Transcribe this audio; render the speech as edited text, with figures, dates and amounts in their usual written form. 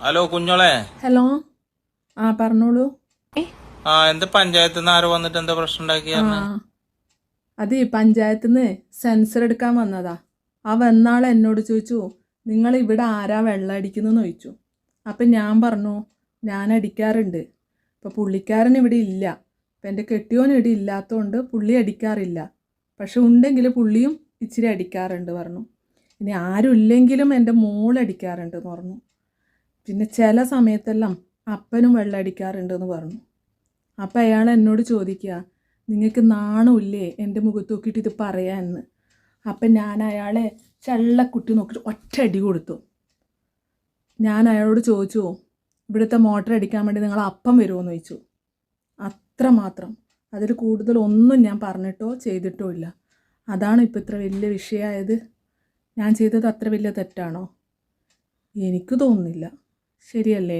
Hello കുഞ്ഞോളെ. Hello. പറഞ്ഞോളൂ. എന്ത് പഞ്ചായത്തിൽ നിന്ന് ആരോ വന്നിട്ട് എന്താ പ്രശ്നം ഉണ്ടാക്കിയാ? അത് പഞ്ചായത്തിൽ നിന്ന് സെൻസർ എടുക്കാൻ വന്നതാ. വന്നാൾ എന്നോട് ചോദിച്ചു, നിങ്ങൾ ഇവിടെ ആരാ വെള്ളം അടിക്കുന്നതെന്ന് ചോദിച്ചു. അപ്പം ഞാൻ പറഞ്ഞു, ഞാൻ അടിക്കാറുണ്ട്. ഇപ്പോൾ പുള്ളിക്കാരൻ ഇവിടെ ഇല്ല. അപ്പം എൻ്റെ കെട്ടിയോൻ ഇവിടെ ഇല്ലാത്തതുകൊണ്ട് പുള്ളി അടിക്കാറില്ല. പക്ഷെ ഉണ്ടെങ്കിൽ പുള്ളിയും ഇച്ചിരി അടിക്കാറുണ്ട് പറഞ്ഞു. ഇനി ആരും ഇല്ലെങ്കിലും എൻ്റെ മോൾ അടിക്കാറുണ്ടെന്ന് പറഞ്ഞു. പിന്നെ ചില സമയത്തെല്ലാം അപ്പനും വെള്ളം അടിക്കാറുണ്ടെന്ന് പറഞ്ഞു. അപ്പം അയാൾ എന്നോട് ചോദിക്കുക, നിങ്ങൾക്ക് നാണമില്ലേ എൻ്റെ മുഖത്ത് നോക്കിയിട്ട് ഇത് പറയാമെന്ന്. അപ്പം ഞാൻ അയാളെ ചള്ളക്കുട്ടി നോക്കിയിട്ട് ഒറ്റ അടി കൊടുത്തു. ഞാൻ അയാളോട് ചോദിച്ചു, ഇവിടുത്തെ മോട്ടർ അടിക്കാൻ വേണ്ടി നിങ്ങൾ അപ്പം വരുമോ എന്ന് ചോദിച്ചു. അത്രമാത്രം. അതിൽ കൂടുതലൊന്നും ഞാൻ പറഞ്ഞിട്ടോ ചെയ്തിട്ടോ ഇല്ല. അതാണ് ഇപ്പോൾ ഇത്ര വലിയ വിഷയമായത്. ഞാൻ ചെയ്തത് അത്ര വലിയ തെറ്റാണോ? എനിക്ക് തോന്നുന്നില്ല. ശരിയല്ലേ?